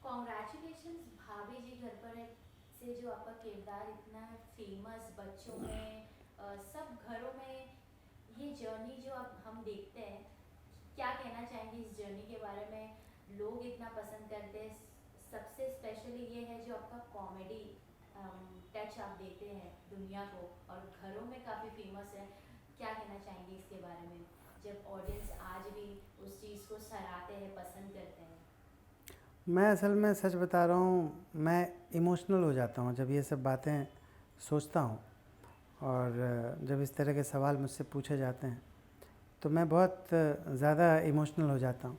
Congratulations भाभी जी घर पर है से जो आपका किरदार इतना फेमस बच्चों में सब घरों में ये जर्नी जो आप हम देखते हैं, क्या कहना चाहेंगे इस जर्नी के बारे में? लोग इतना पसंद करते हैं, सबसे स्पेशली ये है जो आपका कॉमेडी टच आप देते हैं दुनिया को और घरों में काफ़ी फेमस है। क्या कहना चाहेंगे इसके बारे में, जब ऑडियंस आज भी उस चीज़ को सराहते हैं, पसंद करते हैं? मैं असल में सच बता रहा हूँ, मैं इमोशनल हो जाता हूँ जब ये सब बातें सोचता हूँ। और जब इस तरह के सवाल मुझसे पूछे जाते हैं तो मैं बहुत ज़्यादा इमोशनल हो जाता हूँ,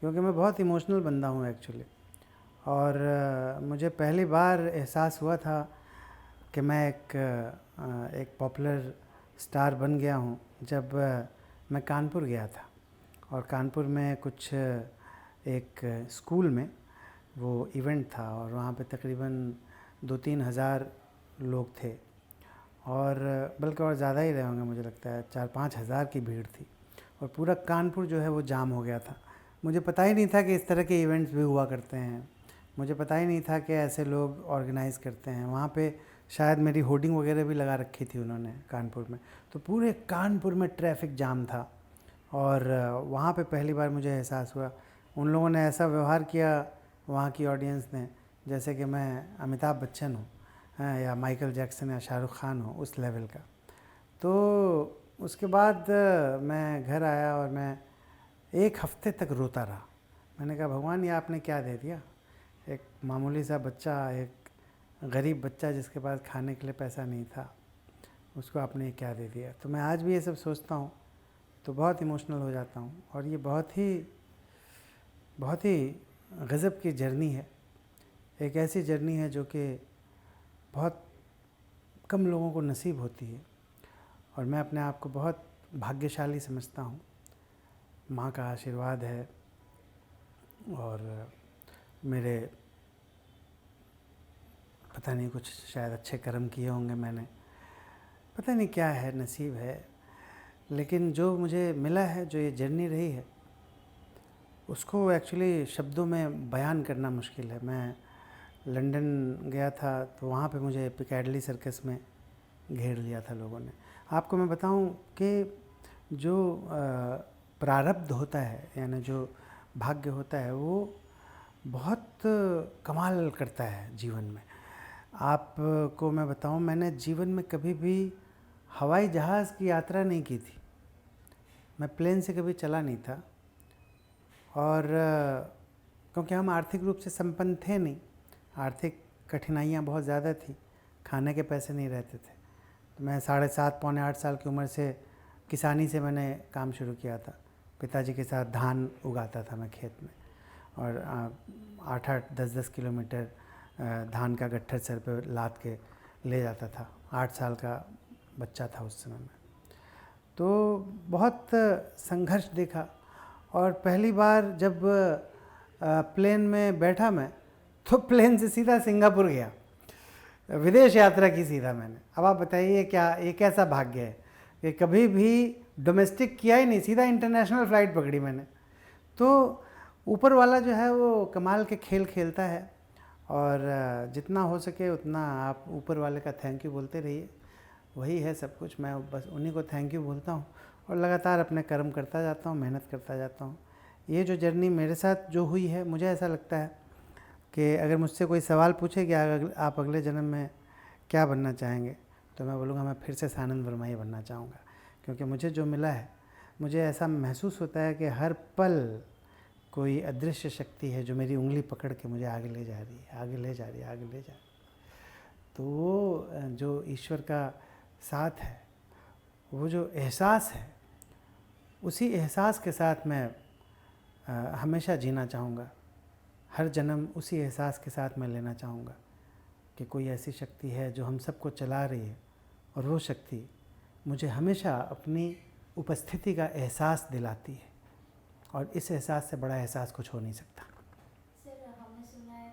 क्योंकि मैं बहुत इमोशनल बंदा हूँ एक्चुअली। और मुझे पहली बार एहसास हुआ था कि मैं एक पॉपुलर स्टार बन गया हूँ जब मैं कानपुर गया था। और कानपुर में कुछ एक स्कूल में वो इवेंट था और वहाँ पे तकरीबन 2-3 हज़ार लोग थे, और बल्कि और ज़्यादा ही रहे होंगे, मुझे लगता है 4-5 हज़ार की भीड़ थी। और पूरा कानपुर जो है वो जाम हो गया था। मुझे पता ही नहीं था कि इस तरह के इवेंट्स भी हुआ करते हैं, मुझे पता ही नहीं था कि ऐसे लोग ऑर्गेनाइज़ करते हैं। वहाँ पे शायद मेरी होर्डिंग वगैरह भी लगा रखी थी उन्होंने कानपुर में। तो पूरे कानपुर में ट्रैफिक जाम था। और वहाँ पे पहली बार मुझे एहसास हुआ, उन लोगों ने ऐसा व्यवहार किया वहाँ की ऑडियंस ने जैसे कि मैं अमिताभ बच्चन हूँ, हाँ, या माइकल जैक्सन या शाहरुख खान हो, उस लेवल का। तो उसके बाद मैं घर आया और मैं एक हफ्ते तक रोता रहा। मैंने कहा, भगवान ये आपने क्या दे दिया? एक मामूली सा बच्चा, एक गरीब बच्चा जिसके पास खाने के लिए पैसा नहीं था, उसको आपने क्या दे दिया? तो मैं आज भी ये सब सोचता हूँ तो बहुत इमोशनल हो जाता हूँ। और ये बहुत ही गज़ब की जर्नी है। एक ऐसी जर्नी है जो कि बहुत कम लोगों को नसीब होती है, और मैं अपने आप को बहुत भाग्यशाली समझता हूँ। माँ का आशीर्वाद है और मेरे पता नहीं कुछ शायद अच्छे कर्म किए होंगे मैंने, पता नहीं क्या है, नसीब है। लेकिन जो मुझे मिला है, जो ये जर्नी रही है, उसको एक्चुअली शब्दों में बयान करना मुश्किल है। मैं लंदन गया था तो वहाँ पे मुझे पिकैडली सर्कस में घेर लिया था लोगों ने। आपको मैं बताऊं कि जो प्रारब्ध होता है, यानी जो भाग्य होता है, वो बहुत कमाल करता है जीवन में। आपको मैं बताऊं, मैंने जीवन में कभी भी हवाई जहाज़ की यात्रा नहीं की थी, मैं प्लेन से कभी चला नहीं था। और क्योंकि हम आर्थिक रूप से संपन्न थे नहीं, आर्थिक कठिनाइयाँ बहुत ज़्यादा थी, खाने के पैसे नहीं रहते थे। तो मैं 7.5 पौने 8 साल की उम्र से किसानी से मैंने काम शुरू किया था। पिताजी के साथ धान उगाता था मैं खेत में, और 8-8 10-10 किलोमीटर धान का गट्ठर सर पे लाद के ले जाता था। 8 साल का बच्चा था उस समय में। तो बहुत संघर्ष देखा। और पहली बार जब प्लेन में बैठा मैं, तो प्लेन से सीधा सिंगापुर गया, विदेश यात्रा की सीधा मैंने। अब आप बताइए क्या ये कैसा भाग्य है कि कभी भी डोमेस्टिक किया ही नहीं, सीधा इंटरनेशनल फ़्लाइट पकड़ी मैंने। तो ऊपर वाला जो है वो कमाल के खेल खेलता है, और जितना हो सके उतना आप ऊपर वाले का थैंक यू बोलते रहिए। वही है सब कुछ, मैं बस उन्हीं को थैंक यू बोलता हूँ और लगातार अपने कर्म करता जाता हूँ, मेहनत करता जाता हूँ। ये जो जर्नी मेरे साथ जो हुई है, मुझे ऐसा लगता है कि अगर मुझसे कोई सवाल पूछे कि आप अगले जन्म में क्या बनना चाहेंगे, तो मैं बोलूँगा मैं फिर से सानंद वर्मा ही बनना चाहूँगा। क्योंकि मुझे जो मिला है, मुझे ऐसा महसूस होता है कि हर पल कोई अदृश्य शक्ति है जो मेरी उंगली पकड़ के मुझे आगे ले जा रही है, आगे ले जा रही है, आगे ले जा रही है। तो वो जो ईश्वर का साथ है, वो जो एहसास है, उसी एहसास के साथ मैं हमेशा जीना चाहूँगा। हर जन्म उसी एहसास के साथ मैं लेना चाहूँगा कि कोई ऐसी शक्ति है जो हम सबको चला रही है, और वो शक्ति मुझे हमेशा अपनी उपस्थिति का एहसास दिलाती है, और इस एहसास से बड़ा एहसास कुछ हो नहीं सकता। सर हमने सुना है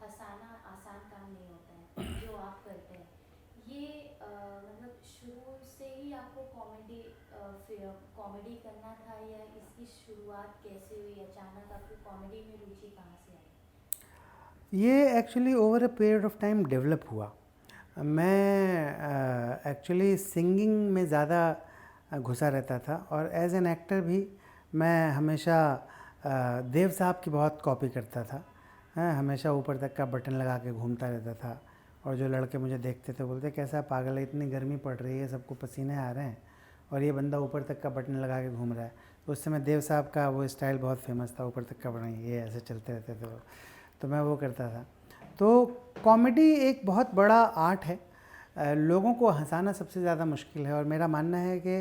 हंसाना आसान काम नहीं होता है जो आप करते हैं। ये मतलब शुरू से ही आपको कॉमेडी करना था, या इसकी शुरुआत कैसे हुई? अचानक आपको कॉमेडी में रुचि कहाँ से आई? ये actually over a period of time develop हुआ। मैं एक्चुअली सिंगिंग में ज़्यादा घुसा रहता था, और एज एन एक्टर भी मैं हमेशा देव साहब की बहुत कॉपी करता था। हमेशा ऊपर तक का बटन लगा के घूमता रहता था, और जो लड़के मुझे देखते थे बोलते कैसा पागल है, इतनी गर्मी पड़ रही है, सबको पसीने आ रहे हैं और ये बंदा ऊपर तक का बटन लगा के घूम रहा है। तो उस समय देव साहब का वो स्टाइल बहुत फेमस था, ऊपर तक का बटन ये ऐसे चलते रहते थे वो, तो मैं वो करता था। तो कॉमेडी एक बहुत बड़ा आर्ट है, लोगों को हंसाना सबसे ज़्यादा मुश्किल है, और मेरा मानना है कि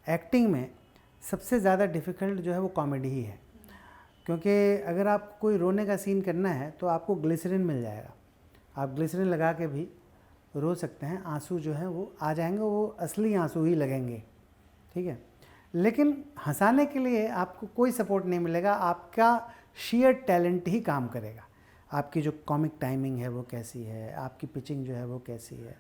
एक्टिंग में सबसे ज़्यादा डिफ़िकल्ट जो है वो कॉमेडी ही है। क्योंकि अगर आपको कोई रोने का सीन करना है तो आपको ग्लिसरीन मिल जाएगा, आप ग्लिसरीन लगा के भी रो सकते हैं, आंसू जो है वो आ जाएंगे, वो असली आंसू ही लगेंगे, ठीक है। लेकिन हंसाने के लिए आपको कोई सपोर्ट नहीं मिलेगा, आपका शेयर टैलेंट ही काम करेगा। आपकी जो कॉमिक टाइमिंग है वो कैसी है, आपकी पिचिंग जो है वो कैसी है,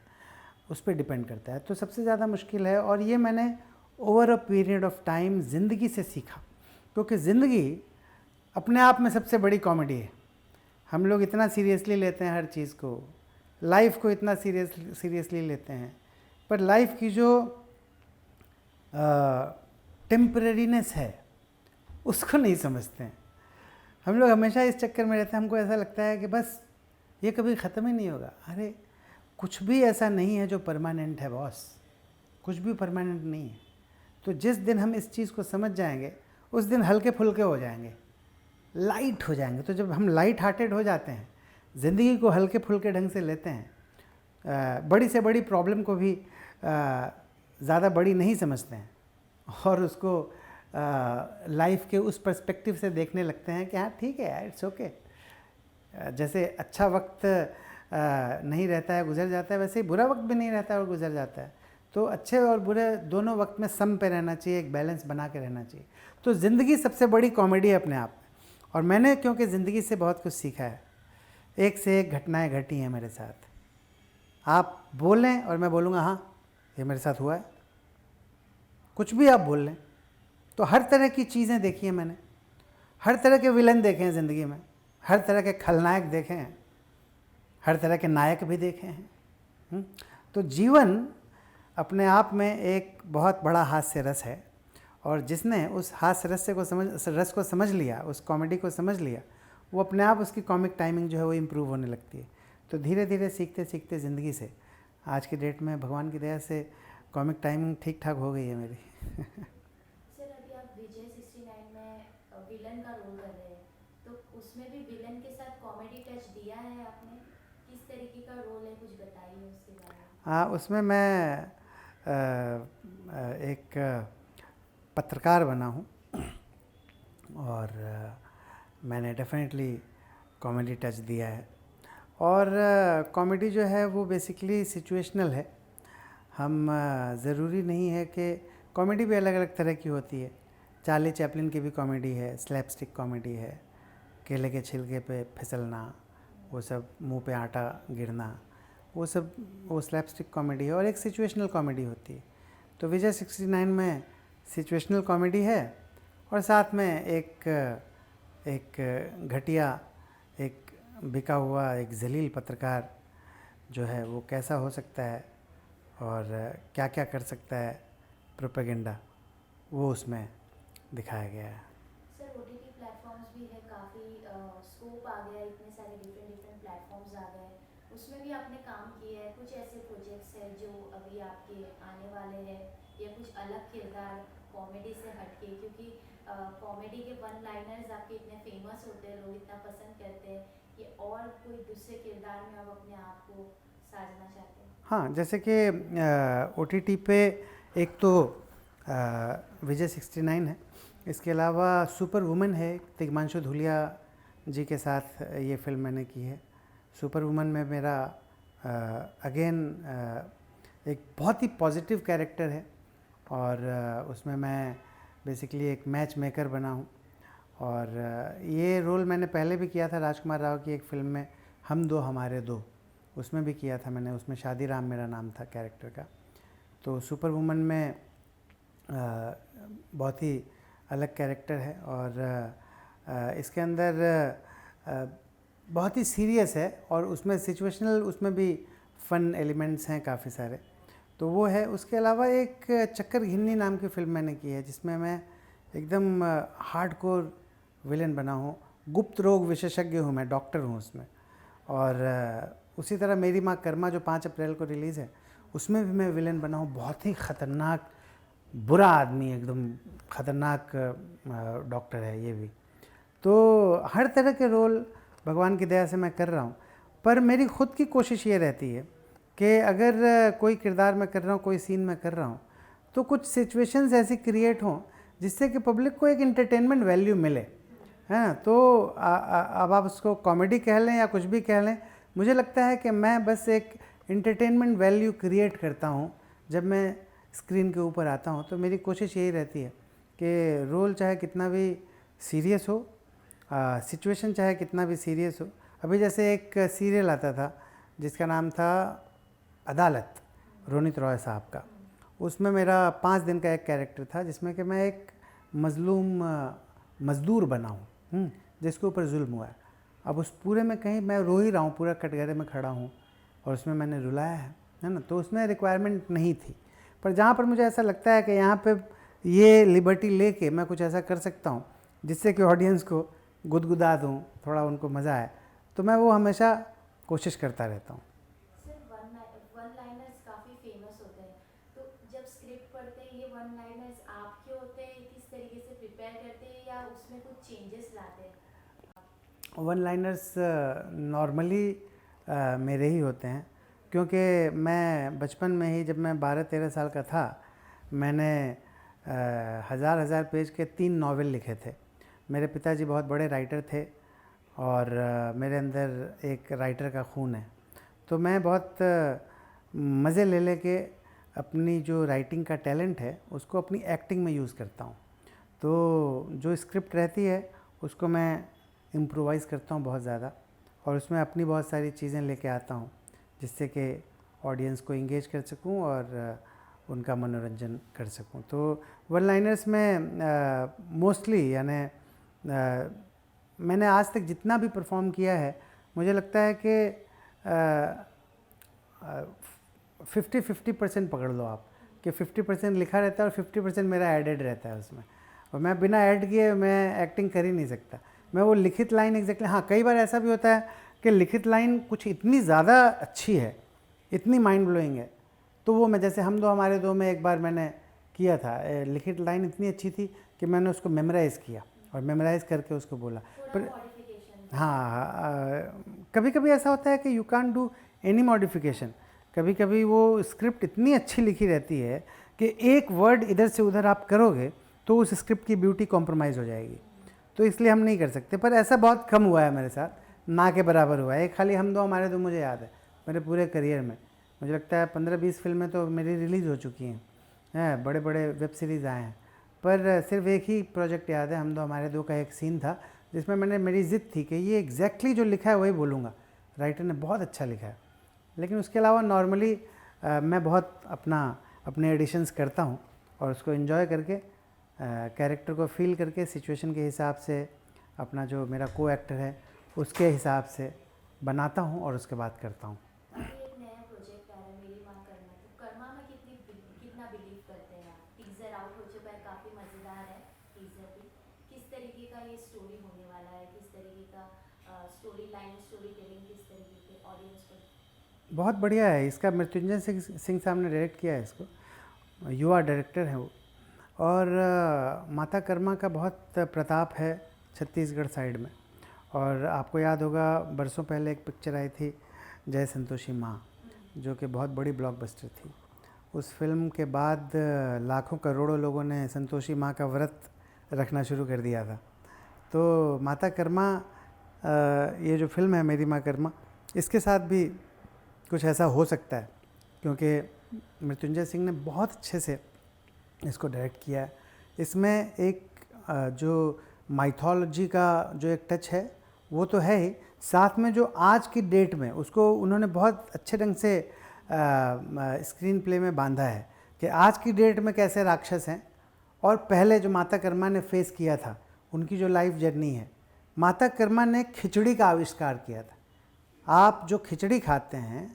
उस पर डिपेंड करता है। तो सबसे ज़्यादा मुश्किल है, और ये मैंने over a period of time ज़िंदगी से सीखा, क्योंकि ज़िंदगी अपने आप में सबसे बड़ी कॉमेडी है। हम लोग इतना सीरियसली लेते हैं हर चीज़ को, लाइफ को इतना सीरियसली लेते हैं, पर लाइफ की जो टेम्परेरीनेस है उसको नहीं समझते हैं। हम लोग हमेशा इस चक्कर में रहते हैं, हमको ऐसा लगता है कि बस ये कभी ख़त्म ही नहीं होगा। अरे कुछ भी ऐसा नहीं है जो परमानेंट है बॉस, कुछ भी परमानेंट नहीं है। तो जिस दिन हम इस चीज़ को समझ जाएंगे उस दिन हल्के फुल्के हो जाएंगे, लाइट हो जाएंगे। तो जब हम लाइट हार्टेड हो जाते हैं, ज़िंदगी को हल्के फुल्के ढंग से लेते हैं, बड़ी से बड़ी प्रॉब्लम को भी ज़्यादा बड़ी नहीं समझते हैं, और उसको लाइफ के उस पर्सपेक्टिव से देखने लगते हैं कि हाँ ठीक है यार, इट्स ओके। जैसे अच्छा वक्त नहीं रहता है, गुजर जाता है, वैसे ही बुरा वक्त भी नहीं रहता है और गुजर जाता है। तो अच्छे और बुरे दोनों वक्त में सम पे रहना चाहिए, एक बैलेंस बना के रहना चाहिए। तो ज़िंदगी सबसे बड़ी कॉमेडी है अपने आप में, और मैंने क्योंकि ज़िंदगी से बहुत कुछ सीखा है, एक से एक घटनाएं घटी हैं मेरे साथ। आप बोलें और मैं बोलूँगा हाँ ये मेरे साथ हुआ है, कुछ भी आप बोल लें। तो हर तरह की चीज़ें देखी हैं मैंने, हर तरह के विलन देखे हैं ज़िंदगी में, हर तरह के खलनायक देखे हैं, हर तरह के नायक भी देखे हैं। तो जीवन अपने आप में एक बहुत बड़ा हास्य रस है, और जिसने उस हास्य रस को समझ लिया, उस कॉमेडी को समझ लिया, वो अपने आप उसकी कॉमिक टाइमिंग जो है वो इम्प्रूव होने लगती है। तो धीरे धीरे सीखते सीखते ज़िंदगी से आज की डेट में भगवान की दया से कॉमिक टाइमिंग ठीक ठाक हो गई है मेरी। सर अभी आप विजय 69 में विलन का रोल कर रहे हैं, तो उसमें भी विलन के साथ कॉमेडी टच दिया है आपने, किस तरीके का रोल है, कुछ बताइए उसके बारे में। हाँ, उसमें मैं एक पत्रकार बना हूँ, और मैंने डेफिनेटली कॉमेडी टच दिया है। और कॉमेडी जो है वो बेसिकली सिचुएशनल है। हम ज़रूरी नहीं है कि कॉमेडी भी अलग अलग तरह की होती है। चार्ली चैपलिन की भी कॉमेडी है, स्लैपस्टिक कॉमेडी है, केले के छिलके पे फिसलना, वो सब मुंह पे आटा गिरना, वो सब वो स्लैपस्टिक कॉमेडी है, और एक सिचुएशनल कॉमेडी होती है। तो विजय 69 में सिचुएशनल कॉमेडी है, और साथ में एक घटिया, एक बिका हुआ, एक जलील पत्रकार जो है वो कैसा हो सकता है और क्या क्या कर सकता है, प्रोपेगेंडा, वो उसमें दिखाया गया है। सर ओटीटी प्लेटफॉर्म्स भी है, काफ़ी स्कोप आ गया, इतने सारे डिफरेंट प्लेटफॉर्म्स आ गए, उसमें भी आपने काम किया है। कुछ ऐसे प्रोजेक्ट्स हैं जो अभी आपके आने वाले हैं, या कुछ अलग किरदार कॉमेडी से हटके, क्योंकि कॉमेडी के वन लाइनर्स आपके इतने फेमस होते हैं, लोग इतना पसंद करते हैं, कि और कोई दूसरे किरदार में आप अपने आप को साजना चाहते हैं। हाँ, जैसे कि OTT पे एक तो विजय 69 है, इसके अलावा सुपर वुमन है, तिग्मांशु धूलिया जी के साथ ये फिल्म मैंने की है। सुपर वुमन में मेरा अगेन एक बहुत ही पॉजिटिव कैरेक्टर है, और उसमें मैं बेसिकली एक मैच मेकर बना हूँ। और ये रोल मैंने पहले भी किया था राजकुमार राव की एक फ़िल्म में, हम दो हमारे दो, उसमें भी किया था मैंने। उसमें शादी राम मेरा नाम था कैरेक्टर का। तो सुपर वुमन में बहुत ही अलग कैरेक्टर है, और इसके अंदर बहुत ही सीरियस है और उसमें सिचुएशनल, उसमें भी फ़न एलिमेंट्स हैं काफ़ी सारे, तो वो है। उसके अलावा एक चक्कर घिन्नी नाम की फ़िल्म मैंने की है जिसमें मैं एकदम हार्डकोर विलेन बना हूँ। गुप्त रोग विशेषज्ञ हूँ मैं, डॉक्टर हूँ उसमें। और उसी तरह मेरी माँ कर्मा जो 5 अप्रैल को रिलीज़ है, उसमें भी मैं विलेन बना हूँ। बहुत ही ख़तरनाक बुरा आदमी, एकदम ख़तरनाक डॉक्टर है ये भी। तो हर तरह के रोल भगवान की दया से मैं कर रहा हूँ, पर मेरी खुद की कोशिश ये रहती है कि अगर कोई किरदार मैं कर रहा हूँ, कोई सीन मैं कर रहा हूँ, तो कुछ सिचुएशंस ऐसी क्रिएट हों जिससे कि पब्लिक को एक एंटरटेनमेंट वैल्यू मिले, है ना। तो अब आप उसको कॉमेडी कह लें या कुछ भी कह लें, मुझे लगता है कि मैं बस एक एंटरटेनमेंट वैल्यू क्रिएट करता हूँ जब मैं स्क्रीन के ऊपर आता हूँ। तो मेरी कोशिश यही रहती है कि रोल चाहे कितना भी सीरियस हो, सिचुएशन चाहे कितना भी सीरियस हो। अभी जैसे एक सीरियल आता था जिसका नाम था अदालत, रोनित रॉय साहब का, उसमें मेरा 5 दिन का एक कैरेक्टर था जिसमें कि मैं एक मज़लूम मज़दूर बना हूँ, जिसके ऊपर जुल्म हुआ है। अब उस पूरे में कहीं मैं रो ही रहा हूँ, पूरा कटघरे में खड़ा हूँ और उसमें मैंने रुलाया है ना। तो उसमें रिक्वायरमेंट नहीं थी, पर जहाँ पर मुझे ऐसा लगता है कि यहाँ पे ये लिबर्टी लेके मैं कुछ ऐसा कर सकता हूँ जिससे कि ऑडियंस को गुदगुदा दूँ, थोड़ा उनको मज़ा आए, तो मैं वो हमेशा कोशिश करता रहता हूँ। सर वन लाइनर्स काफ़ी फेमस होते हैं, तो जब स्क्रिप्ट पढ़ते हैं ये वन लाइनर्स आपके होते हैं, किस तरीके से प्रिपेयर करते हैं या उसमें कुछ चेंजेस लाते हैं? वन लाइनर्स नॉर्मली मेरे ही होते हैं, क्योंकि मैं बचपन में ही, जब मैं 12-13 साल का था, मैंने हज़ार पेज के 3 नावल लिखे थे। मेरे पिताजी बहुत बड़े राइटर थे और मेरे अंदर एक राइटर का खून है, तो मैं बहुत मज़े ले लेके अपनी जो राइटिंग का टैलेंट है उसको अपनी एक्टिंग में यूज़ करता हूँ। तो जो स्क्रिप्ट रहती है उसको मैं इम्प्रोवाइज़ करता हूँ बहुत ज़्यादा, और उसमें अपनी बहुत सारी चीज़ें लेके आता हूँ जिससे कि ऑडियंस को इंगेज कर सकूँ और उनका मनोरंजन कर सकूँ। तो वन लाइनर्स में मोस्टली, यानी मैंने आज तक जितना भी परफॉर्म किया है, मुझे लगता है कि 50-50% पकड़ लो आप, कि 50% लिखा रहता है और 50% मेरा एडेड रहता है उसमें, और मैं बिना ऐड किए मैं एक्टिंग कर ही नहीं सकता। मैं वो लिखित लाइन एग्जैक्टली, हाँ कई बार ऐसा भी होता है कि लिखित लाइन कुछ इतनी ज़्यादा अच्छी है, इतनी माइंड ब्लोइंग है, तो वो मैं, जैसे हम दो हमारे दो में एक बार मैंने किया था, लिखित लाइन इतनी अच्छी थी कि मैंने उसको मेमोराइज़ किया और मेमोराइज़ करके उसको बोला। पर हाँ, कभी कभी ऐसा होता है कि you can't do any modification. कभी कभी वो स्क्रिप्ट इतनी अच्छी लिखी रहती है कि एक वर्ड इधर से उधर आप करोगे तो उस स्क्रिप्ट की ब्यूटी कॉम्प्रोमाइज़ हो जाएगी, तो इसलिए हम नहीं कर सकते। पर ऐसा बहुत कम हुआ है मेरे साथ, ना के बराबर हुआ है। एक खाली हम दो हमारे दो मुझे याद है मेरे पूरे करियर में, मुझे लगता है 15-20 फिल्में तो मेरी रिलीज़ हो चुकी हैं, बड़े बड़े वेब सीरीज़ आए हैं, पर सिर्फ एक ही प्रोजेक्ट याद है, हम दो हमारे दो का एक सीन था जिसमें मैंने, मेरी ज़िद थी कि ये एग्जैक्टली जो लिखा है वही बोलूँगा, राइटर ने बहुत अच्छा लिखा है। लेकिन उसके अलावा नॉर्मली मैं बहुत अपने एडिशंस करता हूँ और उसको एंजॉय करके, कैरेक्टर को फील करके, सिचुएशन के हिसाब से, अपना जो मेरा को एक्टर है उसके हिसाब से बनाता हूँ और उसके बाद करता हूँ। एक नया प्रोजेक्ट आ रहा है मेरी माँ कर्मा, तो कर्मा में कितना बिलीव करते हैं आप? टीजर आउट हो चुका है, काफ़ी मज़ेदार है टीजर भी। किस तरीके का ये स्टोरी होने वाला है, किस तरीके का स्टोरी लाइन, स्टोरी टेलिंग, किस तरीके के ऑडियंस को? बहुत बढ़िया है इसका, मृत्युंजय सिंह साहब ने डायरेक्ट किया है इसको, युवा डायरेक्टर हैं वो। और माता कर्मा का बहुत प्रताप है छत्तीसगढ़ साइड में। और आपको याद होगा बरसों पहले एक पिक्चर आई थी जय संतोषी माँ, जो कि बहुत बड़ी ब्लॉकबस्टर थी। उस फिल्म के बाद लाखों करोड़ों लोगों ने संतोषी माँ का व्रत रखना शुरू कर दिया था। तो माता कर्मा, ये जो फिल्म है मेरी माँ कर्मा, इसके साथ भी कुछ ऐसा हो सकता है, क्योंकि मृत्युंजय सिंह ने बहुत अच्छे से इसको डायरेक्ट किया है। इसमें एक जो माइथोलॉजी का जो एक टच है वो तो है ही, साथ में जो आज की डेट में उसको उन्होंने बहुत अच्छे ढंग से स्क्रीन प्ले में बांधा है कि आज की डेट में कैसे राक्षस हैं और पहले जो माता कर्मा ने फेस किया था उनकी जो लाइफ जर्नी है, माता कर्मा ने खिचड़ी का आविष्कार किया था। आप जो खिचड़ी खाते हैं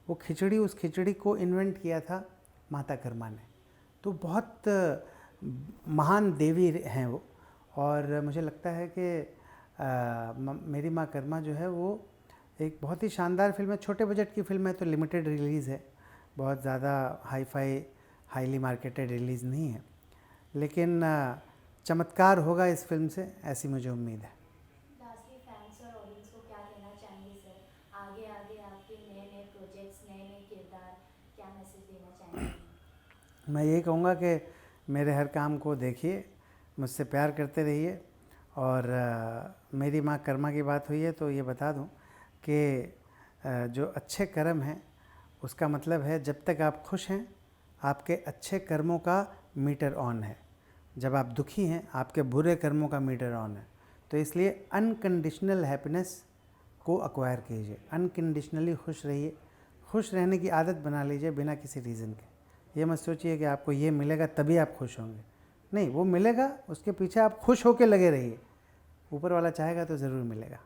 वो खिचड़ी, उस खिचड़ी को इन्वेंट किया था माता कर्मा ने। तो बहुत महान देवी हैं वो। और मुझे लगता है कि मेरी माँ कर्मा जो है वो एक बहुत ही शानदार फिल्म है। छोटे बजट की फिल्म है तो लिमिटेड रिलीज़ है, बहुत ज़्यादा hi fi highly marketed release नहीं है, लेकिन चमत्कार होगा इस फिल्म से, ऐसी मुझे उम्मीद है। लास्टली फैंस और ऑडियंस को क्या कहना चाहेंगे सर? आगे आगे आपके नए नए प्रोजेक्ट्स, नए नए किरदार, क्या मैसेज देना चाहेंगे? मैं यही कहूँगा कि मेरे हर काम को देखिए, मुझसे प्यार करते रहिए। और मेरी माँ कर्मा की बात हुई है तो ये बता दूँ कि जो अच्छे कर्म हैं उसका मतलब है जब तक आप खुश हैं आपके अच्छे कर्मों का मीटर ऑन है, जब आप दुखी हैं आपके बुरे कर्मों का मीटर ऑन है। तो इसलिए अनकंडीशनल हैप्पीनेस को अक्वायर कीजिए, अनकंडीशनली खुश रहिए, खुश रहने की आदत बना लीजिए बिना किसी रीज़न के। ये मत सोचिए कि आपको ये मिलेगा तभी आप खुश होंगे, नहीं, वो मिलेगा, उसके पीछे आप खुश होकर लगे रहिए, ऊपर वाला चाहेगा तो ज़रूर मिलेगा।